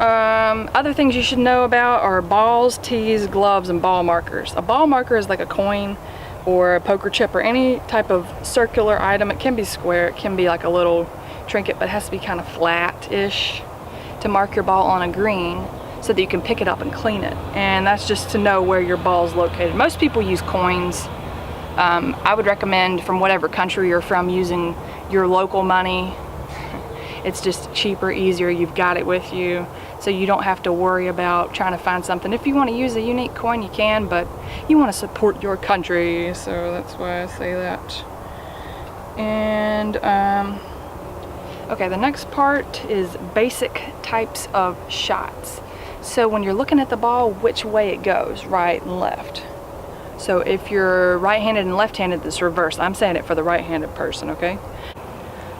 Other things you should know about are balls, tees, gloves, and ball markers. A ball marker is like a coin or a poker chip or any type of circular item. It can be square, it can be like a little trinket, but it has to be kind of flat-ish to mark your ball on a green so that you can pick it up and clean it. And that's just to know where your ball is located. Most people use coins. I would recommend, from whatever country you're from, using your local money. It's just cheaper, easier, you've got it with you, so you don't have to worry about trying to find something. If you want to use a unique coin, you can, but you want to support your country, so that's why I say that. And okay, the next part is basic types of shots. So when you're looking at the ball, which way it goes, right and left. So if you're right-handed and left-handed, it's reversed. I'm saying it for the right-handed person, okay?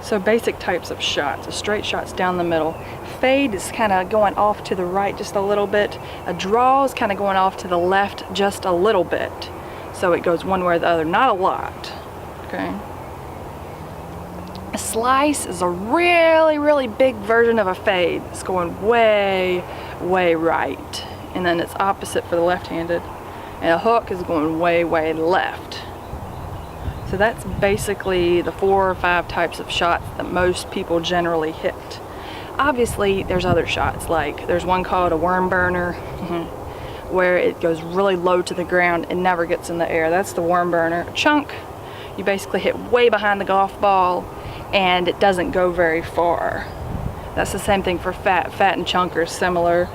So basic types of shots. A straight shot's down the middle. Fade is kind of going off to the right just a little bit. A draw is kind of going off to the left just a little bit. So it goes one way or the other, not a lot, okay? A slice is a really, really big version of a fade. It's going way, way right. And then it's opposite for the left-handed. And a hook is going way, way left. So that's basically the 4 or 5 types of shots that most people generally hit. Obviously, there's other shots, like there's one called a worm burner, where it goes really low to the ground and never gets in the air. That's the worm burner. A chunk, you basically hit way behind the golf ball and it doesn't go very far. That's the same thing for fat. Fat and chunk are similar.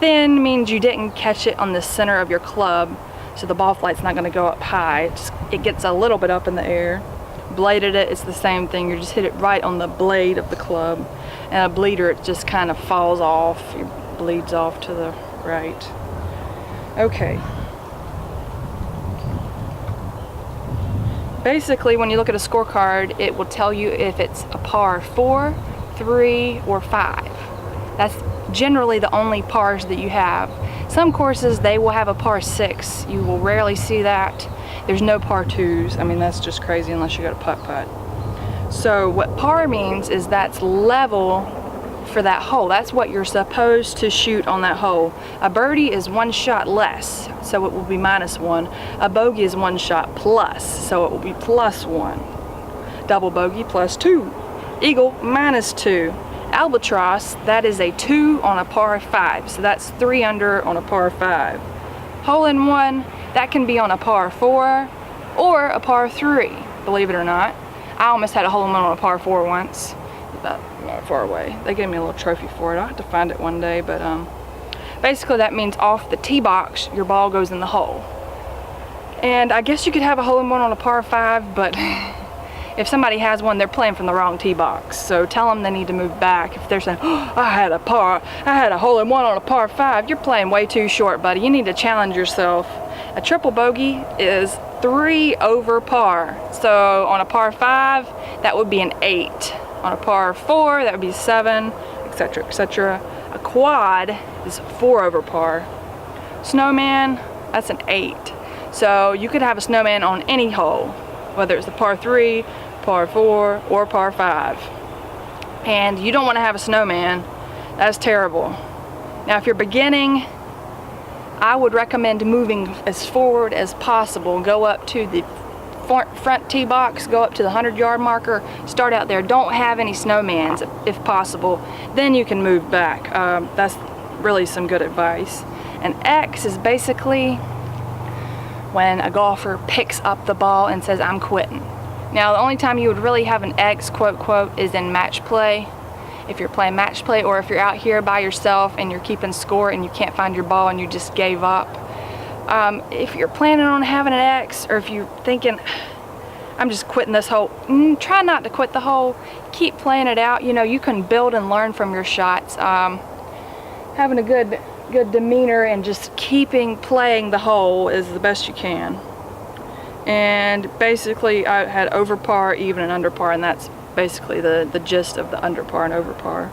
Thin means you didn't catch it on the center of your club, so the ball flight's not going to go up high. It gets a little bit up in the air. Bladed it's the same thing. You just hit it right on the blade of the club. And a bleeder, it just kind of falls off. It bleeds off to the right. Okay. Basically, when you look at a scorecard, it will tell you if it's a par 4, 3, or 5. That's generally the only pars that you have. Some courses, they will have a par 6. You will rarely see that. There's no par 2s. I mean, that's just crazy unless you go to putt-putt. So what par means is that's level for that hole. That's what you're supposed to shoot on that hole. A birdie is 1 shot less, so it will be -1. A bogey is 1 shot plus, so it will be +1. Double bogey +2. Eagle -2. Albatross, that is a 2 on a par 5, so that's 3 under on a par 5. Hole in one, that can be on a par 4 or a par 3, believe it or not. I almost had a hole in one on a par 4 once, but not far away. They gave me a little trophy for it. I'll have to find it one day, but basically that means off the tee box, your ball goes in the hole. And I guess you could have a hole in one on a par 5, but if somebody has one, they're playing from the wrong tee box. So tell them they need to move back. If they're saying, oh, I had a hole in one on a par 5, you're playing way too short, buddy. You need to challenge yourself. A triple bogey is 3 over par. So on a par 5, that would be an 8. On a par 4, that would be 7, etc., etc. A quad is 4 over par. Snowman, that's an 8. So you could have a snowman on any hole, whether it's a par 3, par 4, or par 5. And you don't want to have a snowman. That's terrible. Now if you're beginning, I would recommend moving as forward as possible. Go up to the front tee box, go up to the 100-yard marker, start out there. Don't have any snowmans if possible. Then you can move back. That's really some good advice. An X is basically when a golfer picks up the ball and says, I'm quitting. Now the only time you would really have an X, quote, quote, is in match play. If you're playing match play, or if you're out here by yourself and you're keeping score and you can't find your ball and you just gave up. If you're planning on having an X, or if you're thinking, I'm just quitting this hole, try not to quit the hole. Keep playing it out. You know, you can build and learn from your shots. Having a good demeanor and just playing the hole is the best you can. And basically I had over par, even, and under par, and that's basically the gist of the under par and over par.